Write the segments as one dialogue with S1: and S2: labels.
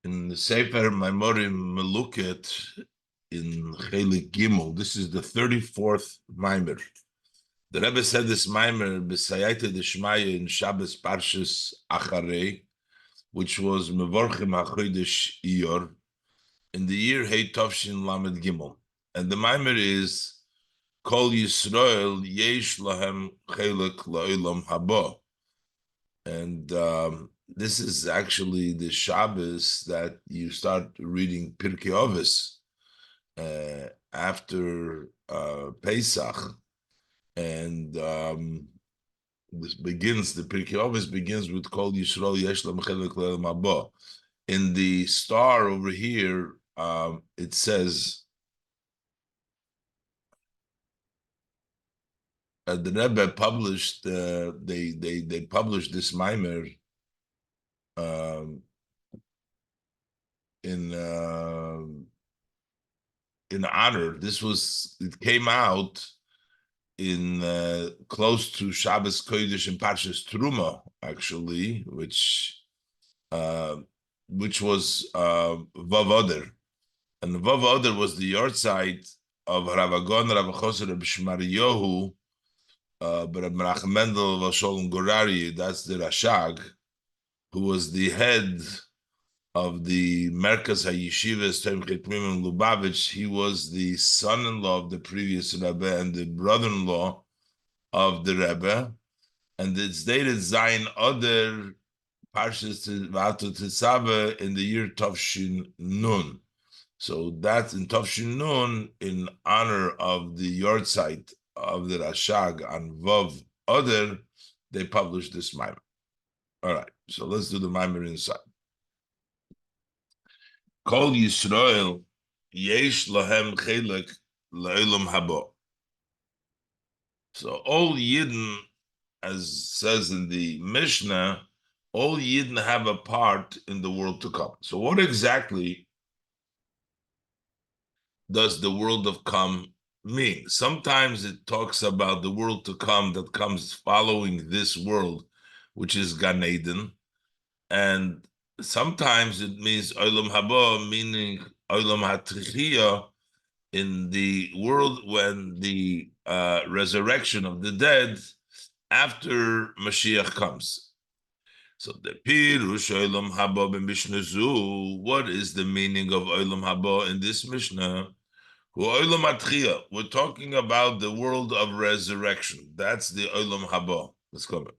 S1: In the Sefer Maimorim Meluket in Chelik Gimel, this is the 34th Maimer. The Rebbe said this Maimer b'sayayte d'shmaya in Shabbos Parshas Acharei, which was Mevorchim HaChodesh Iyer, in the year h'tshlg Lamed Gimel. And the Maimer is Kol Yisrael Yesh Lahem Chelik La'olam Haba. And this is actually the Shabbos that you start reading Pirkei Avos after Pesach, and this begins. The Pirkei Avos begins with Kol Yisrael Yesh Lahem Chelik La'olam Haba. In the star over here, it says the Rebbe published. They published this Maimer in honor. It came out in close to Shabbos Kodesh and Parshas Truma, actually, which was Vav Oder. And Vav Oder was the yahrzeit of Rav Agon, Rav Choser, Rav Shmaryohu, but Rav Menachem Mendel, Rav Sholem Gorari, that's the Rashag, who was the head of the Merkaz HaYeshivas Torah Chetmim in Lubavitch. He was the son-in-law of the previous Rebbe and the brother-in-law of the Rebbe. And it's dated Zayin Oder Parshas V'atu Tetzaveh in the year Tavshin Nun. So that's in Tavshin Nun, in honor of the yahrzeit of the Rashag on Vav Oder, they published this Maimer. All right, so let's do the Maimer inside. Kol Yisrael Yesh Lahem Chelik La'olam Haba. So all Yidden, as says in the Mishnah, all Yidden have a part in the world to come. So what exactly does the world of come mean? Sometimes it talks about the world to come that comes following this world, which is Gan Eden, and sometimes it means Olam Haba, meaning Olam HaTchiyah, in the world when the resurrection of the dead after Mashiach comes. So the Pirush Olam Haba b'Mishnah Zu, what is the meaning of Olam Haba in this Mishnah? Olam HaTchiyah, we're talking about the world of resurrection. That's the Olam Haba. Let's come in.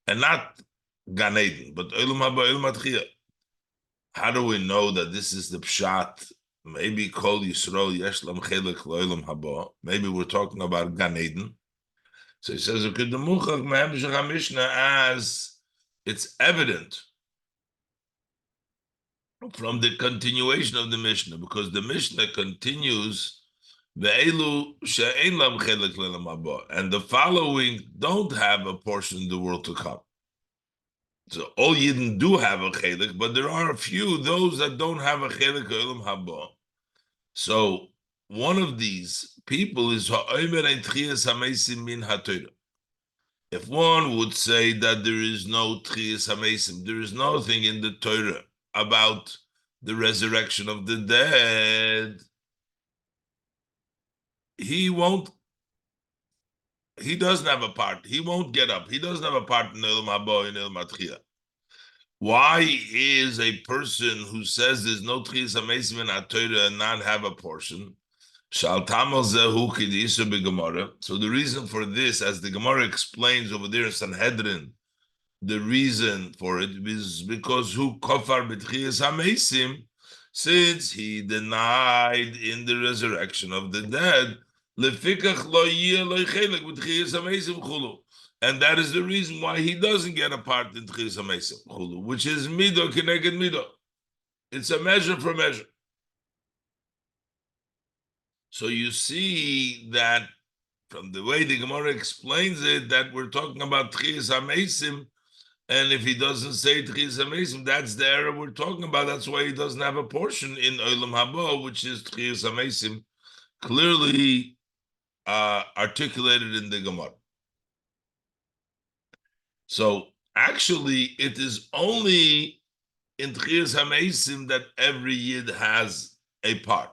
S1: And not Gan Eden, but Olam Haba, Olam HaTchiyah. How do we know that this is the Pshat? Maybe Kol Yisrael Yesh Lam Chelik L'Olam Haba. Maybe we're talking about Gan Eden. So he says, as it's evident from the continuation of the Mishnah, because the Mishnah continues, and the following don't have a portion in the world to come. So all Yidden do have a chelik, but there are a few, those that don't have a chelik Olam Haba. So one of these people is ha'omer ein tchiyas hamesim min haTorah. If one would say that there is no tchiyas hamesim, there is nothing in the Torah about the resurrection of the dead, he doesn't have a part. He won't get up. He doesn't have a part in Olam Haba, in Olam HaTchiyah. Why is a person who says there's no Tchiyas HaMesim in HaTorah and not have a portion? So the reason for this, as the Gemara explains over there in Sanhedrin, the reason for it is because who kofar b'Tchiyas HaMesim, since he denied in the resurrection of the dead, lefikach lo yeh lo chelik b'Tchiyas HaMesim chulu. And that is the reason why he doesn't get a part in Tchiyas HaMesim chulu, which is mido keneged mido. It's a measure for measure. So you see that from the way the Gemara explains it, that we're talking about Tchiyas HaMesim, and if he doesn't say Tchiyas HaMesim, that's the error we're talking about. That's why he doesn't have a portion in Olam Haba, which is Tchiyas HaMesim, clearly articulated in the Gemara. So actually, it is only in Tchias HaMeisim that every Yid has a part.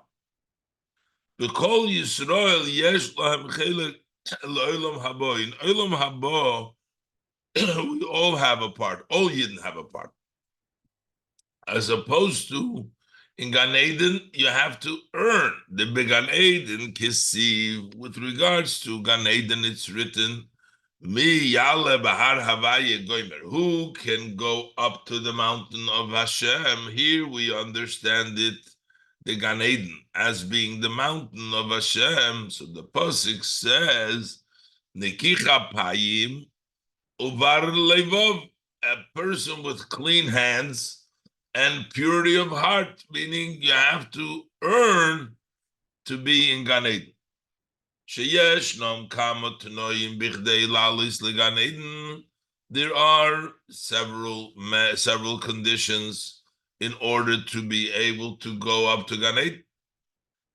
S1: B'kol Yisrael yesh lahem chelek l'olam habo. In olam habo, we all have a part. All Yidden have a part. As opposed to in Gan Eden, you have to earn. The Gan Eden Kisiv, with regards to Gan Eden, it's written, Mi Yale Bahar Havaye Goimer. Who can go up to the mountain of Hashem? Here we understand it, the Gan Eden, as being the mountain of Hashem. So the Pasuk says, Nekicha Payim Uvar Levov, a person with clean hands and purity of heart, meaning you have to earn to be in Gan Eden. There are several conditions in order to be able to go up to Gan Eden.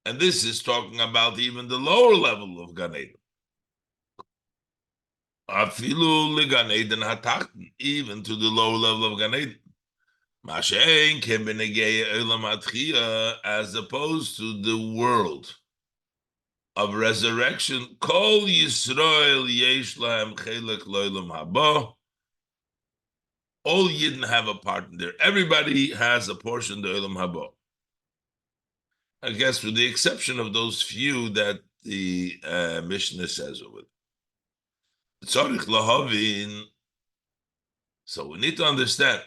S1: And this is talking about even the lower level of Gan Eden. Even to the lower level of Gan Eden. As opposed to the world of resurrection, Kol Yisrael yesh lahem chelek l'olam haba. All Yidden have a part in there. Everybody has a portion of the olam haba. I guess with the exception of those few that the Mishnah says over there. Tzarich lahavin. So we need to understand.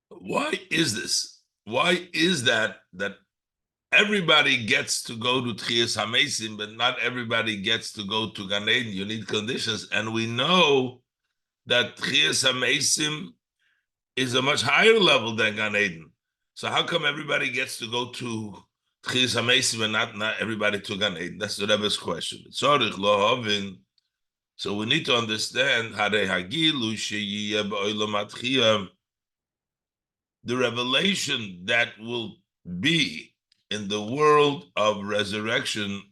S1: Why is this? Why is that everybody gets to go to Tchias HaMeisim, but not everybody gets to go to Gan Eden? You need conditions. And we know that Tchias HaMeisim is a much higher level than Gan Eden. So how come everybody gets to go to Tchias HaMeisim and not everybody to Gan Eden? That's the Rebbe's question. So we need to understand the revelation that will be in the world of resurrection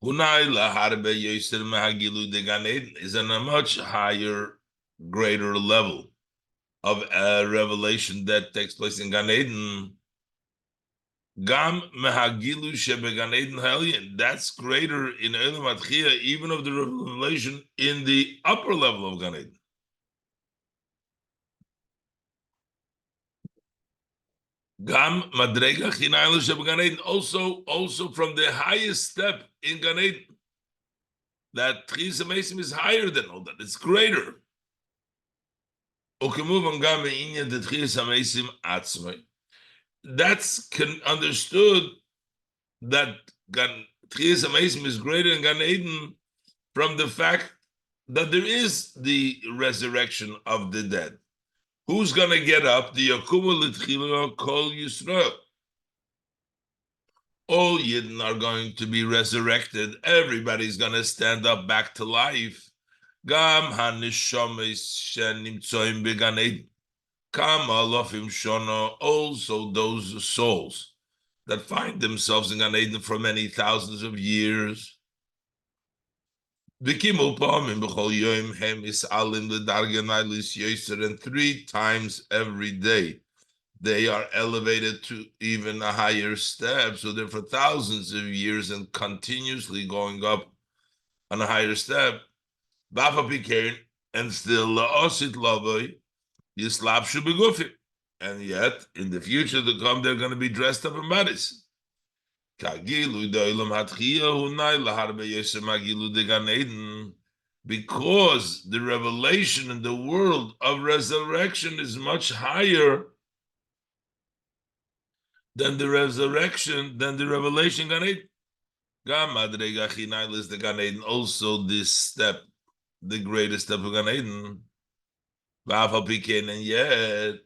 S1: is on a much higher, greater level of revelation that takes place in Gan Eden. That's greater in Olam Atchia, even of the revelation in the upper level of Gan Eden. Also from the highest step in Gan Eden, that Tchias HaMeisim is higher than all that. It's greater. That's understood that Tchias HaMeisim is greater than Gan Eden from the fact that there is the resurrection of the dead. Who's going to get up? The Yakubu L'Tchila Kol Yisrael. All Yidden are going to be resurrected. Everybody's going to stand up back to life. Gam HaNishamis Shenimtzoim Began Eden. Kam Alofim Shona. Also those souls that find themselves in Gan Eden for many thousands of years. And 3 times every day they are elevated to even a higher step. So they're for thousands of years and continuously going up on a higher step. And still and yet in the future to come they're going to be dressed up in bodies. Because the revelation in the world of resurrection is much higher than the revelation Gan Eden. Is the Gan Eden also this step, the greatest step of Gan Eden? And yet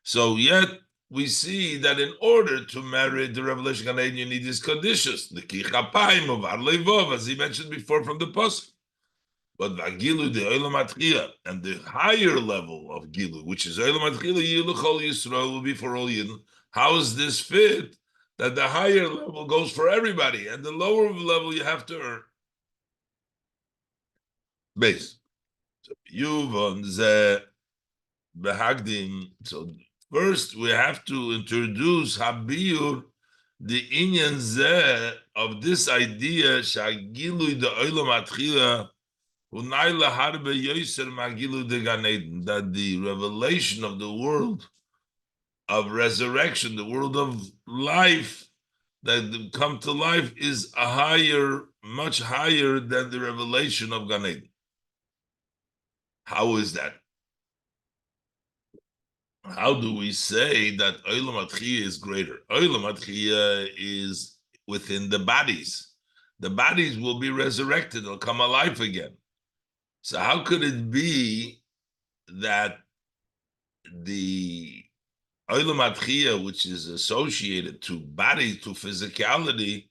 S1: so yet we see that in order to merit the revelation Gan Eden, you need these conditions. The kichapayim of arlevov, as he mentioned before from the pasuk. But Gilu the Olam Atchia, and the higher level of Gilu, which is Olam Atchia, Yiluchol Yisrael, will be for all Yidden. How is this fit? That the higher level goes for everybody, and the lower level you have to earn. Base. So Yuvon ze behagdim. So first we have to introduce Habiyur, the inyan ze of this idea shagilui the olam atchila unayla harbe yoser magilu de ganeden, that the revelation of the world of resurrection, the world of life that come to life, is a higher, much higher than the revelation of Gan Eden. How is that? How do we say that Olam Atchiyah is greater? Olam Atchiyah is within the bodies. The bodies will be resurrected, they'll come alive again. So how could it be that the Olam Atchiyah, which is associated to body, to physicality,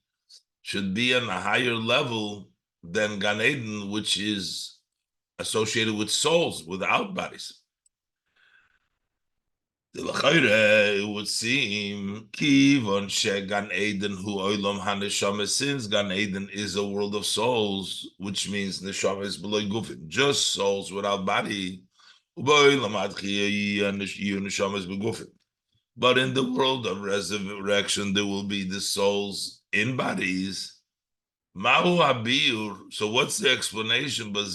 S1: should be on a higher level than Gan Eden, which is associated with souls without bodies? It would seem Kivon Gan Eden Hu Olam HaNeshama, since Gan Eden is a world of souls, which means Neshama is below Gufin, just souls without body. But in the world of resurrection, there will be the souls in bodies. Mahu Habiyur. So what's the explanation? That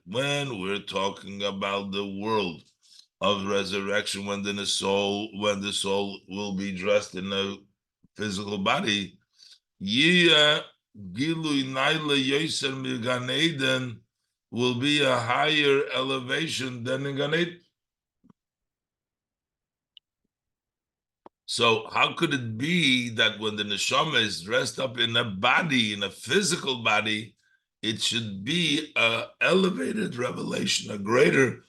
S1: when we're talking about the world of resurrection, when the soul will be dressed in a physical body, will be a higher elevation than in Gan Eden. So how could it be that when the neshama is dressed up in a body, in a physical body, it should be a elevated revelation, a greater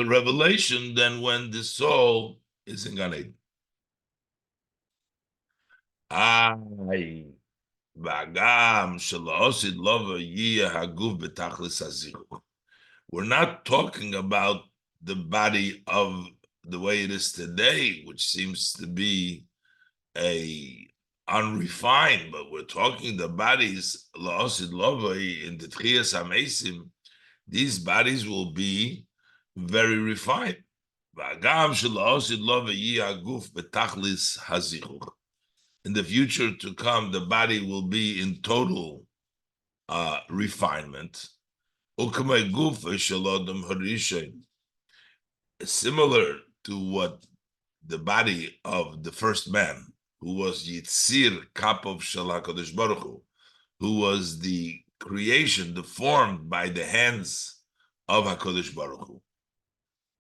S1: revelation than when the soul is in Gan Eden? Ay, v'agam shelo lova yiyeh haguf b'tachlis hazikuk. We're not talking about the body of the way it is today, which seems to be a unrefined, but we're talking the bodies la'osid lovai in the tchias hamesim. These bodies will be very refined. V'agam shela'osid lovai yi haguf betachlis hazichuk. In the future to come, the body will be in total refinement. Similar to what the body of the first man, who was Yitzir Kapov Shel HaKadosh Baruch Hu, who was the creation, the formed by the hands of HaKadosh Baruch Hu.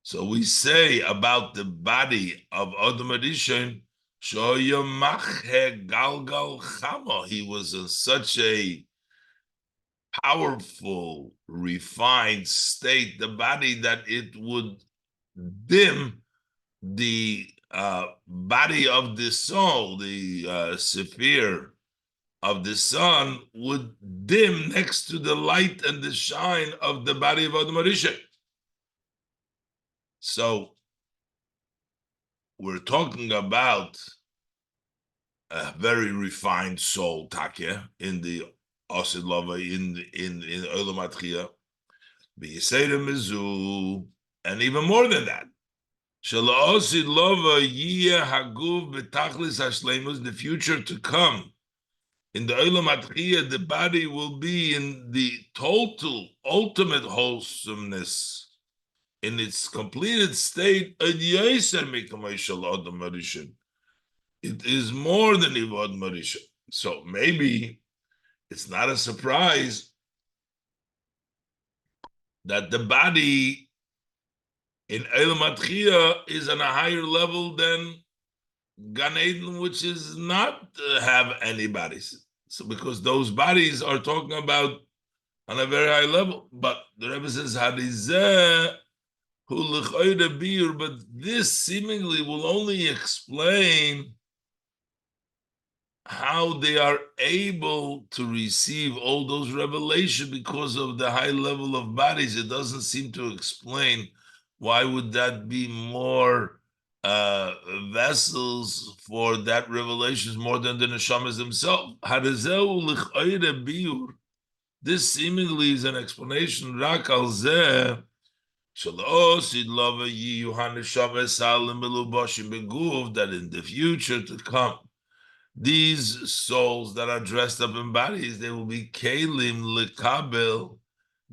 S1: So we say about the body of Adam Rishon, Galgal Chama. He was in such a powerful, refined state, the body, that it would dim the body of the soul, the sphere of the sun would dim next to the light and the shine of the body of Adam Rishon. So we're talking about a very refined soul, Takya, in the Osid Lava, in Olam Atchiyah, B'Yisayim Mizu, and even more than that. Shalaosid Lava Yiyeh Haguv B'Tachlis Hashleimus, the future to come. In the Olam Atchiyah, the body will be in the total, ultimate wholesomeness, in its completed state. It is more than Ivod Marisha. So maybe it's not a surprise that the body in Olam Atchiyah is on a higher level than Gan Eden, which is not have any bodies. So because those bodies are talking about on a very high level. But the Rebbe says, Hadizeh hu l'choyre biur, but this seemingly will only explain how they are able to receive all those revelations because of the high level of bodies. It doesn't seem to explain why would that be more vessels for that revelation is more than the neshamas themselves. This seemingly is an explanation. Rak al zeh that in the future to come, these souls that are dressed up in bodies, they will be kelim lekabel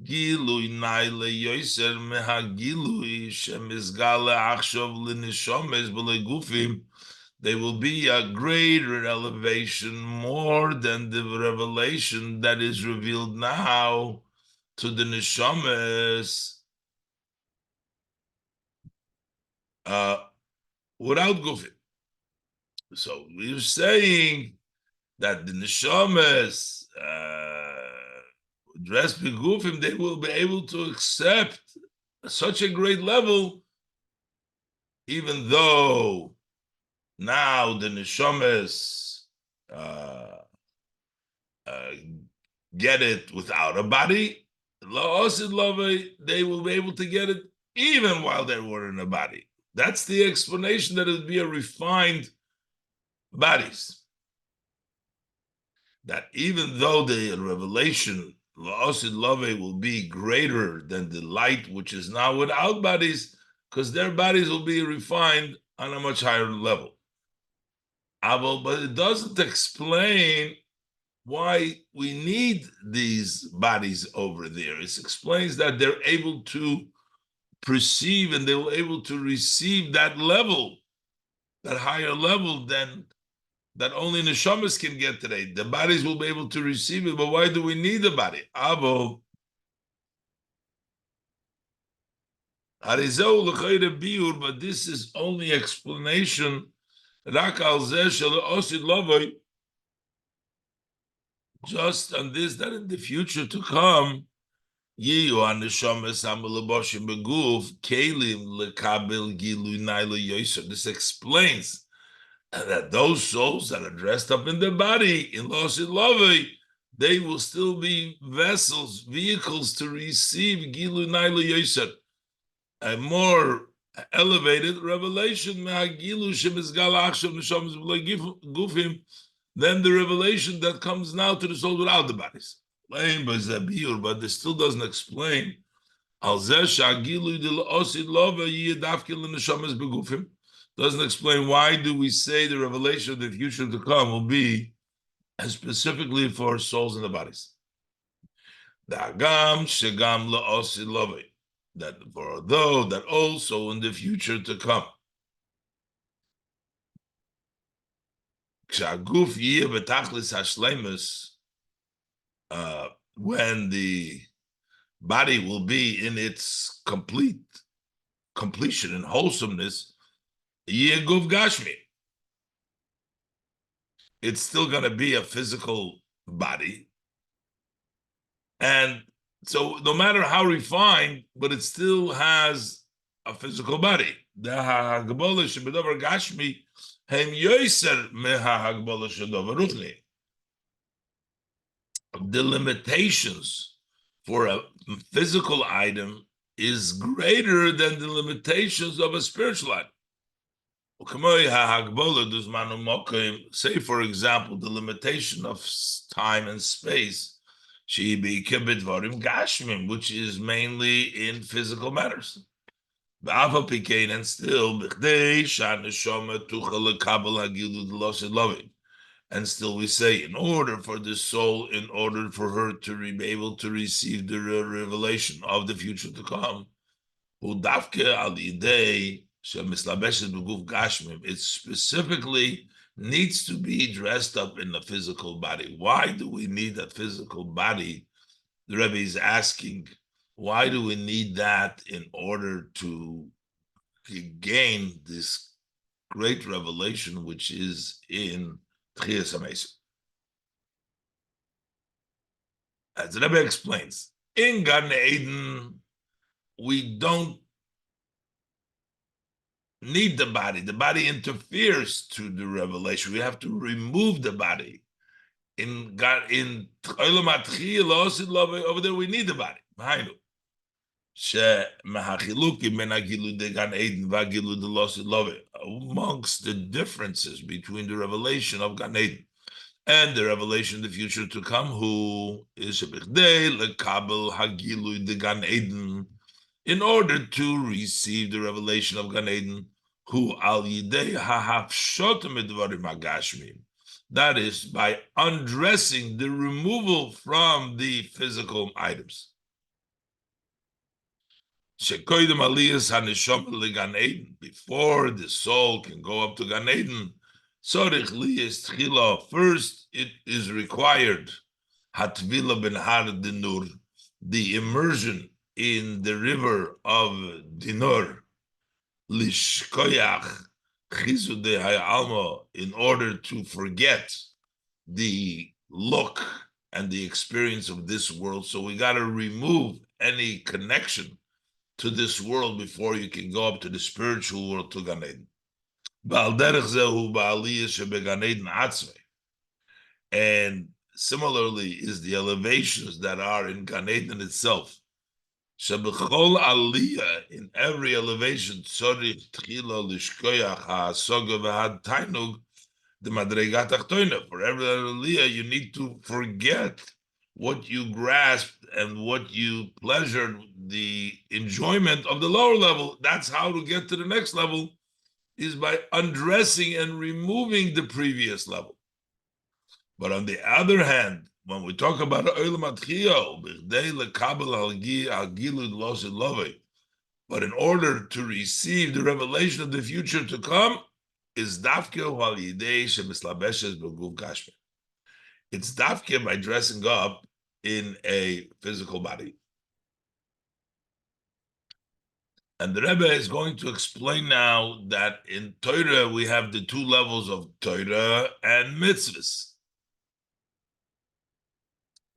S1: gilui naile yoser mehagilui shemizgale achshov linishomes belegufim. They will be a greater elevation, more than the revelation that is revealed now to the neshames without gufim. So we're saying that the neshames dressed begufim, they will be able to accept such a great level, even though now the neshames get it without a body. They will be able to get it even while they were in a body. That's the explanation, that it would be a refined bodies. That even though the revelation will be greater than the light which is now without bodies, because their bodies will be refined on a much higher level. But it doesn't explain why we need these bodies over there. It explains that they're able to perceive and they were able to receive that level, that higher level than that only neshamas can get today. The bodies will be able to receive it, but why do we need the body? But this is only explanation. Just on this, that in the future to come, this explains that those souls that are dressed up in the body, in Losid Lovei, they will still be vessels, vehicles to receive Gilu Naila Yosef, a more elevated revelation than the revelation that comes now to the soul without the bodies. But this still doesn't explain doesn't explain why do we say the revelation of the future to come will be specifically for souls in the bodies. That for though that also in the future to come. When the body will be in its completion and wholesomeness, it's still going to be a physical body. And so no matter how refined, but it still has a physical body. The limitations for a physical item is greater than the limitations of a spiritual item. Say, for example, the limitation of time and space, which is mainly in physical matters. And still, and still we say, in order for the soul, in order for her to be able to receive the revelation of the future to come, it specifically needs to be dressed up in the physical body. Why do we need a physical body? The Rebbe is asking, why do we need that in order to gain this great revelation which is in Tchias HaMesim? As the Rebbe explains, in Gan Eden, we don't need the body. The body interferes to the revelation. We have to remove the body. In Olam HaTchiyah, over there, we need the body. amongst the differences between the revelation of Gan Eden and the revelation of the future to come, who is in order to receive the revelation of Gan Eden, who al yidei hahafshotim edvarim hagashmim. That is by undressing, the removal from the physical items. Shekoidem aliyas haneshama legan Eden, before the soul can go up to Gan Eden, tzorich liyas tchila, first it is required hatvila ben har dinur, the immersion in the river of dinur, lishkoyach chizu de hayalma, in order to forget the look and the experience of this world. So we got to remove any connection to this world before you can go up to the spiritual world, to Gan Eden. And similarly is the elevations that are in Gan Eden itself. In every elevation, the madregat achtoina. For every aliyah, you need to forget what you grasped and what you pleasured, the enjoyment of the lower level. That's how to get to the next level, is by undressing and removing the previous level. But on the other hand, when we talk about but in order to receive the revelation of the future to come, is dafke wal yidei shemislabeshes b'guf gashmi. It's dafke by dressing up in a physical body. And the Rebbe is going to explain now that in Torah we have the two levels of Torah and mitzvahs,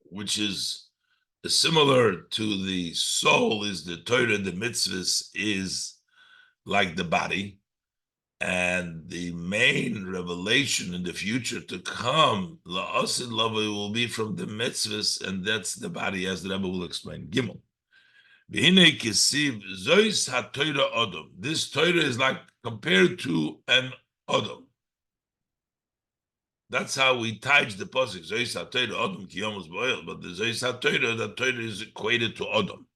S1: which is similar to the soul is the Torah, the mitzvahs is like the body. And the main revelation in the future to come, la'asid lava, will be from the mitzvahs, and that's the body, as the Rebbe will explain. Gimel. This Torah is like compared to an Adam. That's how we touch the pasuk. Zois HaTorah Adam kiyomus b'oil, but the Zois HaTorah, that Torah is equated to Adam.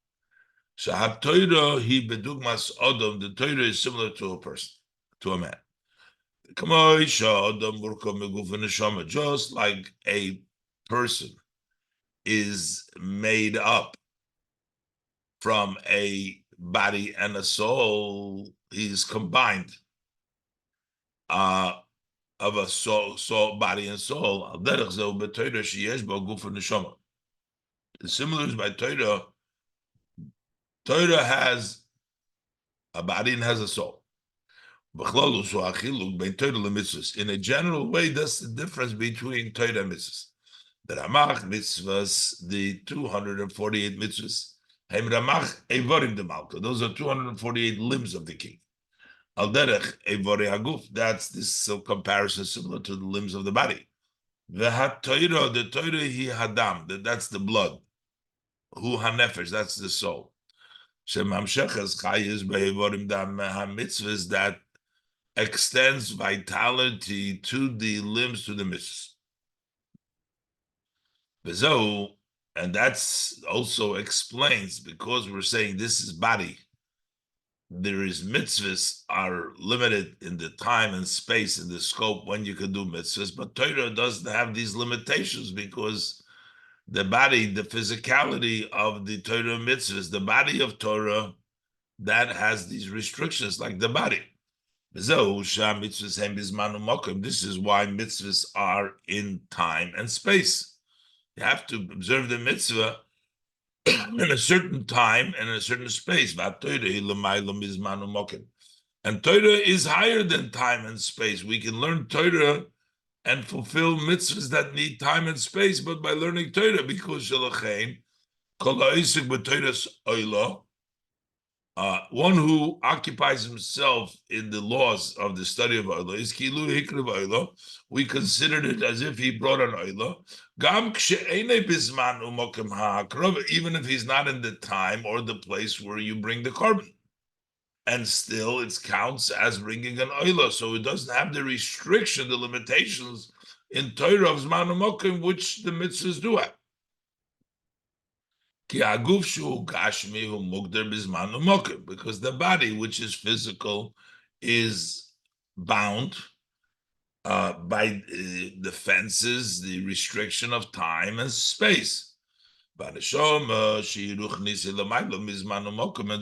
S1: So HaTorah he bedugmas Adam. The Torah is similar to a person, to a man. Just like a person is made up from a body and a soul, he's combined of a soul, body and soul. Similar is by Torah. Torah has a body and has a soul. In a general way, that's the difference between Torah and mitzvahs. The Ramach mitzvahs, the 248 mitzvahs, those are 248 limbs of the king. That's this comparison similar to the limbs of the body. The Torah he hadam, that's the blood. Hu hanefesh, that's the soul. Mitzvahs that extends vitality to the limbs, to the mitzvahs. And that's also explains, because we're saying this is body, there is mitzvahs are limited in the time and space and the scope when you can do mitzvahs, but Torah doesn't have these limitations, because the body, the physicality of the Torah mitzvahs, the body of Torah, that has these restrictions like the body. This is why mitzvahs are in time and space. You have to observe the mitzvah in a certain time and in a certain space. And Torah is higher than time and space. We can learn Torah and fulfill mitzvahs that need time and space, but by learning Torah, because one who occupies himself in the laws of the study of Oila is kilu hikriv Oila. We considered it as if he brought an Oila. Gam kshe'enei bizman umokim ha'akrova, even if he's not in the time or the place where you bring the carbon. And still it counts as bringing an oila, so it doesn't have the restriction, the limitations in Torah of Zman umokim, which the mitzvahs do have. Because the body, which is physical, is bound by the fences, the restriction of time and space. But the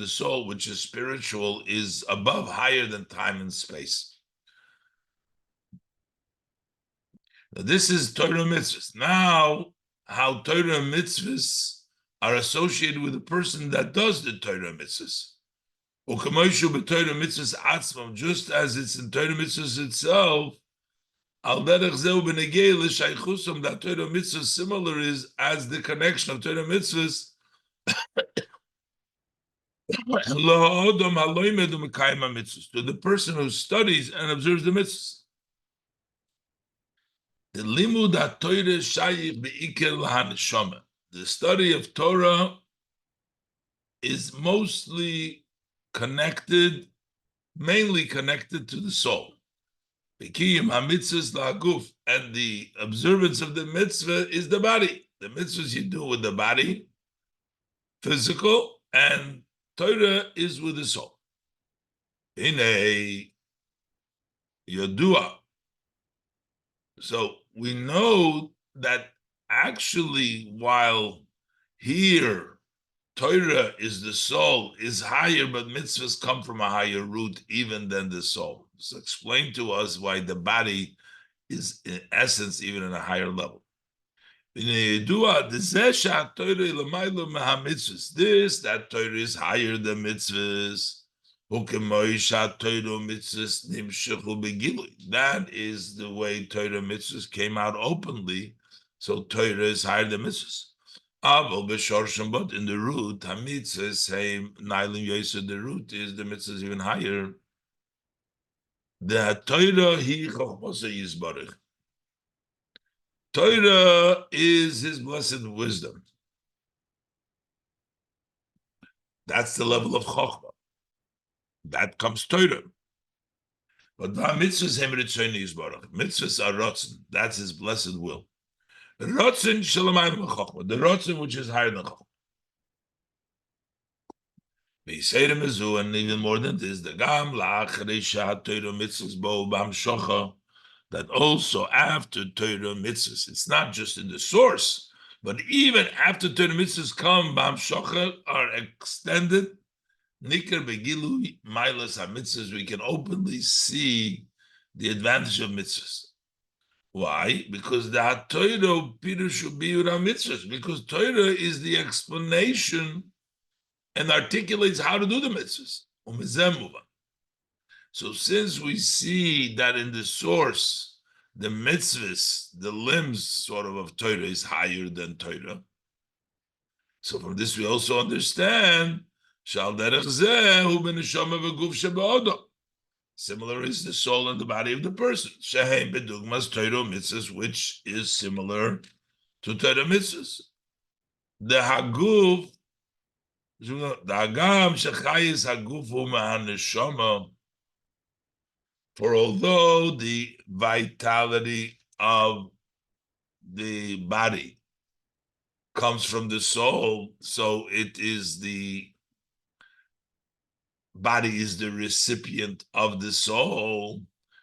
S1: soul, which is spiritual, is above, higher than time and space. Now, this is Torah mitzvahs. Now, how Torah mitzvahs are associated with the person that does the Torah mitzvahs. Just as it's in Torah mitzvahs itself, that Torah mitzvahs similar is as the connection of Torah mitzvahs to the person who studies and observes the mitzvahs. The limud ha-Torah shayich be'iker lahaneshama. The study of Torah is mainly connected to the soul. Bekiyum ha-mitzvahs la'aguf, and the observance of the mitzvah is the body. The mitzvahs you do with the body, physical, and Torah is with the soul. In a yodua. So we know that actually, while here Torah is the soul, is higher, but mitzvahs come from a higher root even than the soul. So explain to us why the body is in essence even in a higher level. This, that Torah is higher than mitzvahs. That is the way Torah mitzvahs came out openly. So Torah is higher than mitzvahs. But in the root, mitzvahs say the root is the mitzvahs even higher. The Torah hi Torah is his blessed wisdom. That's the level of Chokhmah. That comes Torah. But mitzvahs mitzvahs are rotzen. That's his blessed will. Rotzen shalamayim Chokhmah. The rotzen which is higher than Chokhmah. And even more than this, the gam la'achrei Torah mitzvahs bo bam shocha. That also after Torah mitzvahs, it's not just in the source, but even after Torah mitzvahs come, bam shocha are extended. Nikar begilu milas ha-mitzvahs, we can openly see the advantage of mitzvahs. Why? Because the Torah pirushu biur mitzvahs. Because Torah is the explanation and articulates how to do the mitzvahs. So since we see that in the source, the mitzvahs, the limbs sort of Torah is higher than Torah. So from this we also understand similar is the soul and the body of the person. Shehem bedugmas Torah mitzvahs, which is similar to Torah mitzvahs. The haguf, the hagam shechayis haguf u'ma'aneshama. For although the vitality of the body comes from the soul, so it is the body is the recipient of the soul,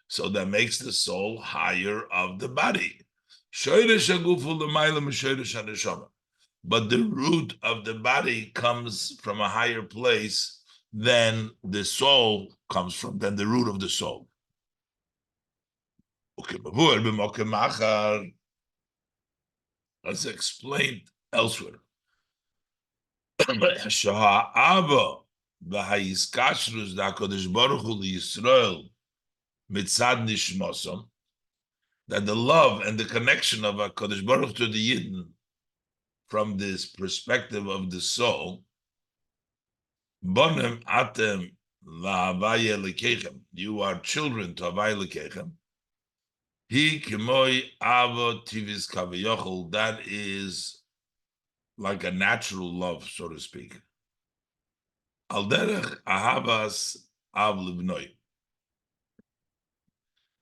S1: so that makes the soul higher of the body. But the root of the body comes from a higher place than the soul comes from, than the root of the soul. Let's explain elsewhere. That the love and the connection of HaKadosh Baruch to the Yidden from this perspective of the soul, Bonem atem la'havaya lekechem, you are children to Havaya lekechem, He kimoi avo tivis kavayochel. That is like a natural love, so to speak. Al derech ahavas av livnoi.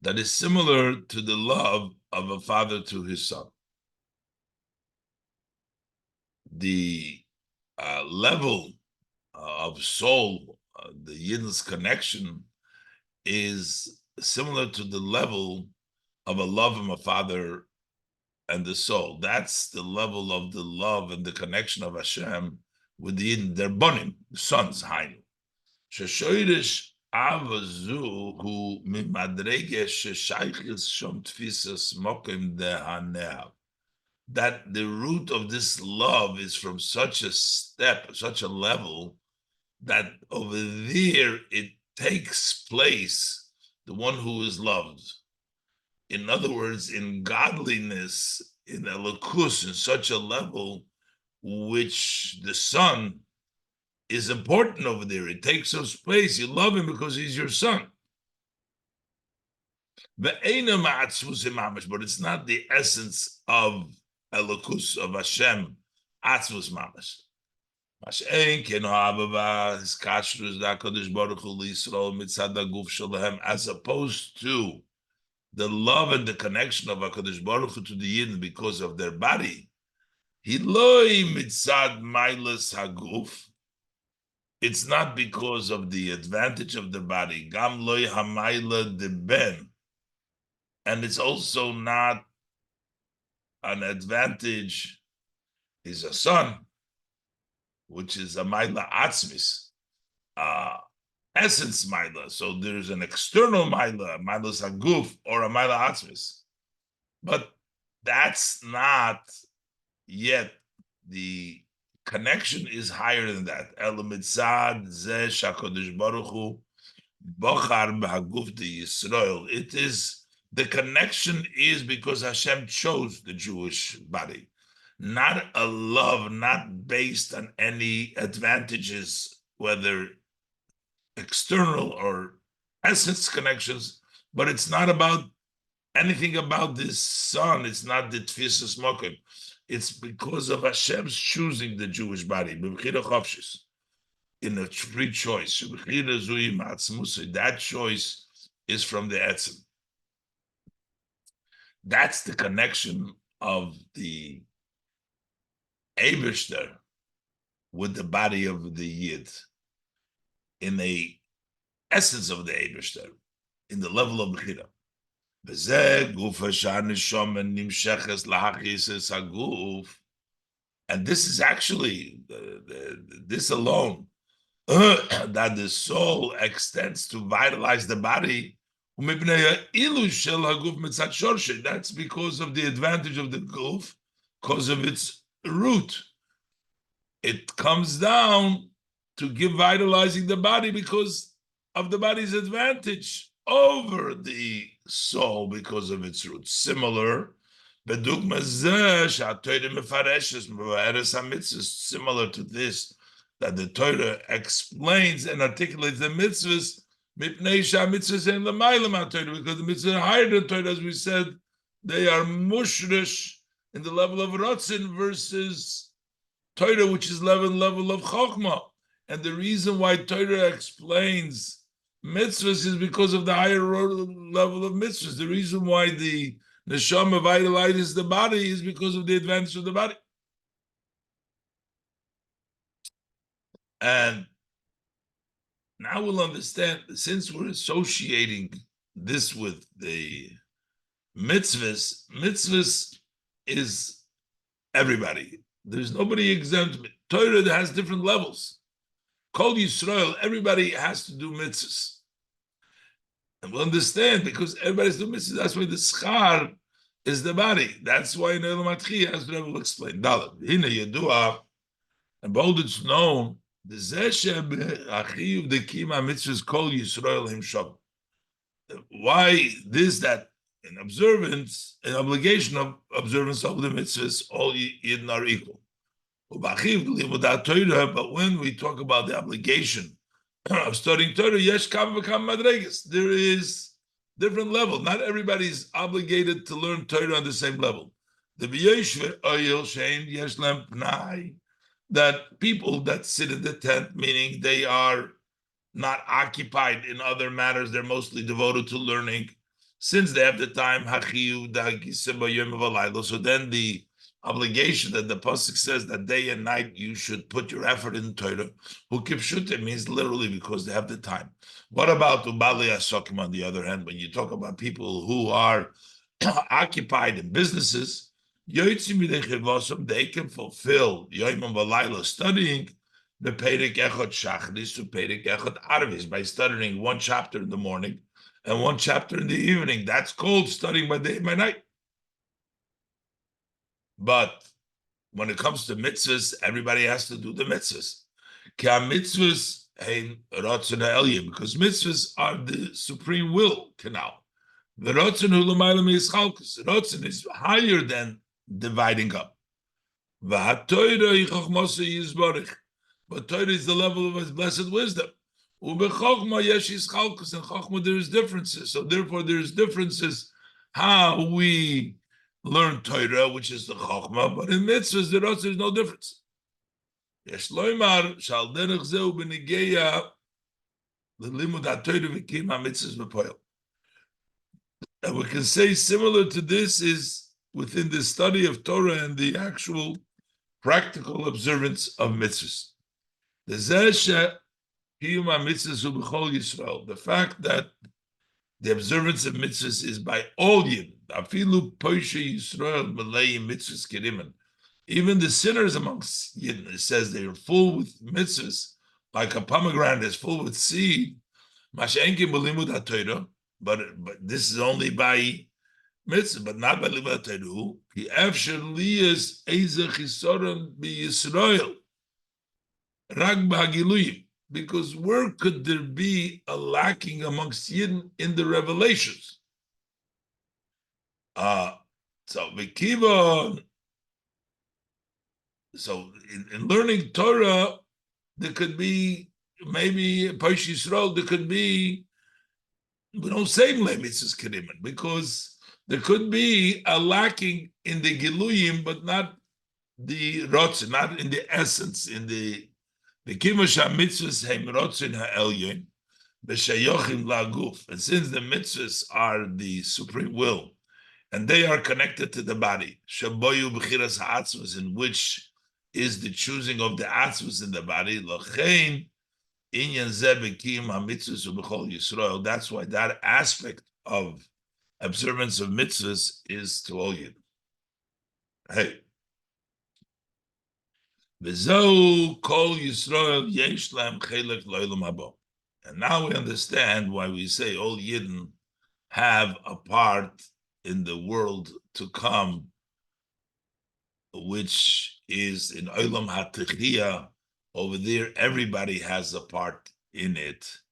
S1: That is similar to the love of a father to his son. The level of soul, the Yidden's connection, is similar to the level of a love of a father and the soul. That's the level of the love and the connection of Hashem with the Yidden. They're bonim, sons, Hainu. Sheshoirish avazu hu mimadrege sheshaychis shom tfisas mokim dehaneav. That the root of this love is from such a step, such a level, that over there it takes place, the one who is loved. In other words, in godliness, in elokus, in such a level which the son is important over there. It takes some space. You love him because he's your son. But it's not the essence of elokus, of Hashem, atzvus mamash. As opposed to the love and the connection of HaKadosh Baruch Hu to the Yidden because of their body, it's not because of the advantage of the body, and it's also not an advantage, is a son, which is a Maila Atzmis, essence Maila. So there's an external Maila, Maila Saguf, or a Maila Atzmis. But that's not yet, the connection is higher than that. El mitzad zeh shakodesh baruch hu bochar b'haguf de Yisrael. It is, the connection is because Hashem chose the Jewish body. Not a love, not based on any advantages, whether external or essence connections, but it's not about anything about this son. It's not the tfisas mokim. It's because of Hashem's choosing the Jewish body, in a free choice. That choice is from the etzem. That's the connection of the Eibishter with the body of the Yid, in the essence of the Eibishter, in the level of Bechira. And this is actually, this alone, that the soul extends to vitalize the body. That's because of the advantage of the guf, because of its root. It comes down to give vitalizing the body because of the body's advantage over the soul because of its roots. Similar, similar to this, that the Torah explains and articulates the mitzvahs, because the mitzvahs are higher than Torah, as we said, they are mushrish in the level of Ratzin versus Torah, which is level of Chokhmah. And the reason why Torah explains mitzvahs is because of the higher level of mitzvahs. The reason why the neshama vitalizes the body is because of the advantage of the body. And now we'll understand, since we're associating this with the mitzvahs is everybody. There's nobody exempt. Torah has different levels. Kol Yisrael, everybody has to do mitzvahs. And we'll understand, because everybody's doing mitzvahs. That's why the schar is the body. That's why in Elam Atchi, as Rebbe will explain. Dalet, Hine Yedua, and both it's known, the Zeshe Achiv the Kima mitzvahs Kol Yisrael himshab. Why this, that in observance, an obligation of observance of the mitzvahs, all Yidden are equal. But when we talk about the obligation of studying Torah, there is different level. Not everybody's obligated to learn Torah on the same level. The B'yeshve Oyel Shein Yesh Lem Pnai, that people that sit in the tent, meaning they are not occupied in other matters, they're mostly devoted to learning, since they have the time, so then the obligation that the pasuk says that day and night you should put your effort in Torah, who kipshute means literally because they have the time. What about ubali asokim on the other hand, when you talk about people who are occupied in businesses, they can fulfill Yoimim V'Laila studying the Perek Echad Shachris to Perek Echad Arvis by studying one chapter in the morning and one chapter in the evening. That's called studying by day and by night. But when it comes to mitzvahs, everybody has to do the mitzvahs. Mitzvahs because mitzvahs are the supreme will canal. The rotzen is higher than dividing up. But Torah is the level of his blessed wisdom. And there is differences. So therefore there is differences how we learn Torah, which is the Chokhmah, but in mitzvahs, there is no difference. And we can say similar to this is within the study of Torah and the actual practical observance of mitzvahs. The fact that the observance of mitzvahs is by all Yidden. Even the sinners amongst Yidden, it says they are full with mitzvahs, like a pomegranate is full with seed. But this is only by mitzvah, but not by limud Torah. He after liyas ezeh chisoron b'Yisrael rag b'hagiluyim. Because where could there be a lacking amongst Yidden in the revelations? So in learning Torah, there could be maybe Paish Yisrael, there could be, we don't say mitzvahs kedimin, because there could be a lacking in the giluyim, but not the rotzin, not in the essence, in the kimasha mitzvahs heim rotzin ha'elyon b'shayochim la'guf. And since the mitzvahs are the supreme will, and they are connected to the body, shaboyu b'chiras ha'atzvus, in which is the choosing of the atzvus in the body, l'chein inyan zeh b'kiyum ha'mitzvahs u'b'chol Yisrael. That's why that aspect of observance of mitzvahs is to all Yidden. Hey. V'zeu kol Yisrael yesh lam chelek l'olam haba. And now we understand why we say all Yidden have a part in the world to come, which is in Olam HaTechiyah. Over there, everybody has a part in it.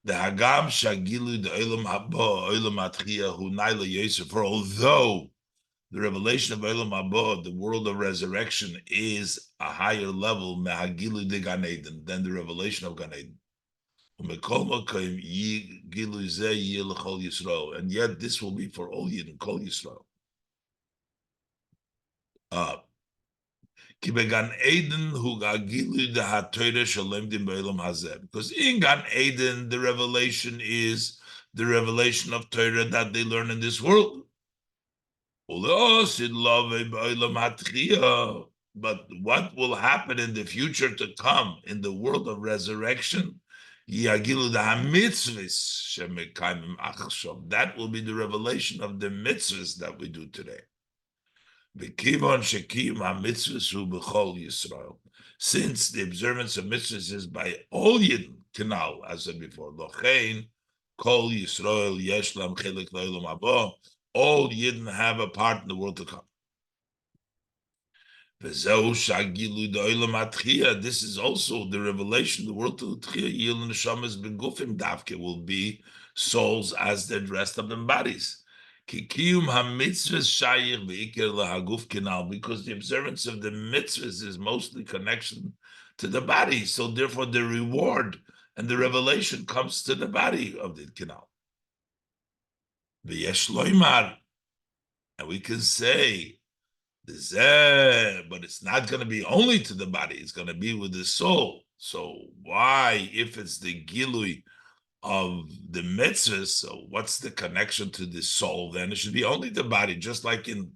S1: The Hagam Shagilu, the Olam Haba, Olam HaTechiyah, Hu Naila Yosef, for although the revelation of Olam Haba, the world of resurrection, is a higher level, Mehagilu de Gan Eden, than the revelation of Gan Eden. And yet this will be for all Yidden, Kol Yisrael. Because in Gan Eden, the revelation is the revelation of Torah that they learn in this world. But what will happen in the future to come in the world of resurrection? That will be the revelation of the mitzvahs that we do today. Since the observance of mitzvahs is by all Yidden, canal, as I said before, Kol Yisrael Yesh Lam Chelek L'Olam Haba, all Yidden have a part in the world to come. This is also the revelation, the world to Tchiyah will be souls as they're dressed up in bodies. Because the observance of the mitzvahs is mostly connection to the body. So therefore the reward and the revelation comes to the body of the canal. V'yesh loymar, and we can say, but it's not going to be only to the body, it's going to be with the soul. So why, if it's the gilui of the mitzvahs, so what's the connection to the soul? Then it should be only the body, just like in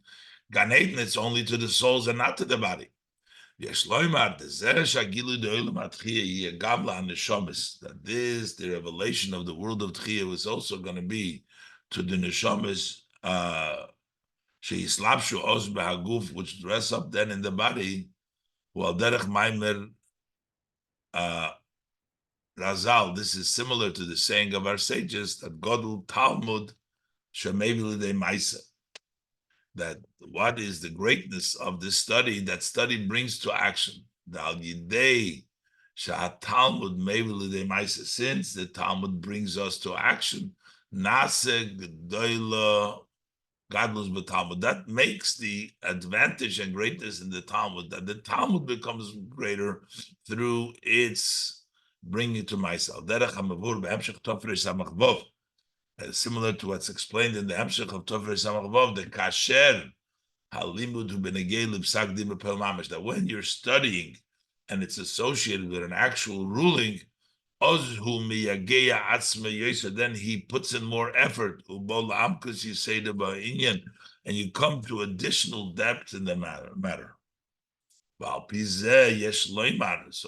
S1: Gan Eden, it's only to the souls and not to the body. That this, the revelation of the world of Tchiyah, was also going to be to the neshamas, which dress up then in the body, while derech maimer Razal, this is similar to the saying of our sages that Godul Talmud Shemevi L'dei Maisa. That what is the greatness of this study? That study brings to action. The Al Yidei Talmud Mevi L'dei Maisa. Since the Talmud brings us to action, Nase G'doila Gadlus b'Talmud. That makes the advantage and greatness in the Talmud, that the Talmud becomes greater through its bringing to myself. Similar to what's explained in the Hemshech of Tofrei Samach Vov, the Kasher Halimud hu benegei l'psak din b'pel mamash, that when you're studying and it's associated with an actual ruling, ozhu miyageya atzma yosef, then he puts in more effort, ubol amkus you say the ba'inyan, and you come to additional depth in the matter. So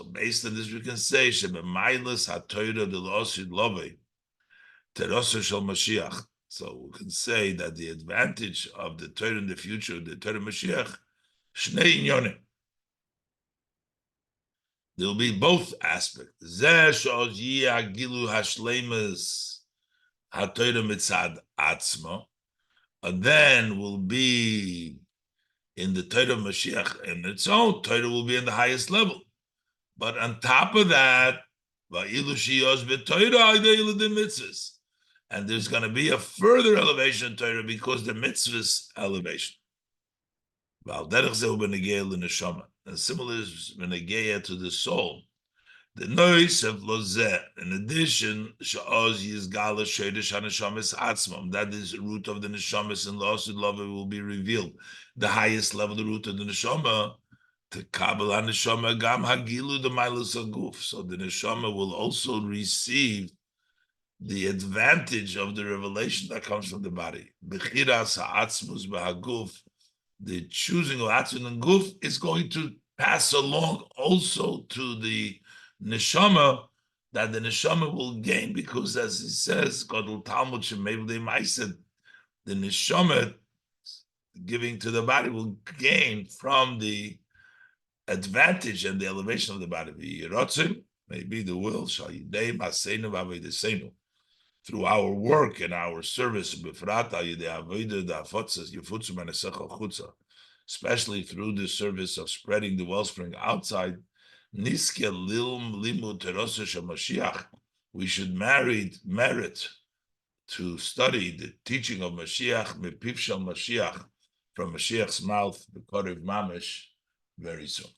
S1: based on this, we can say shebemailas ha'torah delosid lovei terosah shel Mashiach. So we can say that the advantage of the Torah in the future, the Torah Mashiach, shnei inyonim. There will be both aspects. Zeh she'oz yiyah gilu hashleimus ha'torah mitzad atzmo, and then will be in the Torah Mashiach in its own. Torah will be in the highest level. But on top of that, and there's going to be a further elevation in Torah because the mitzvahs elevation. And similar is benegeya to the soul. The noise of lozeh, in addition, that is root of the neshamas, and lost love will be revealed. The highest level, the root of the neshama, to kabbalah neshama gam hagilu the milus aguf. So the neshama will also receive the advantage of the revelation that comes from the body. Bechiras ha'atzmus b'haguf, the choosing of atzmus and guf is going to pass along also to the neshama, that the neshama will gain, because as he says, Godul Talmud Shemevdei Ma'aseh, the neshama giving to the body will gain from the advantage and the elevation of the body. Maybe the will through our work and our service, especially through the service of spreading the wellspring outside. We should merit to study the teaching of Mashiach, Mepiv Shel Mashiach, from Mashiach's mouth, the Korev Mamish, very soon.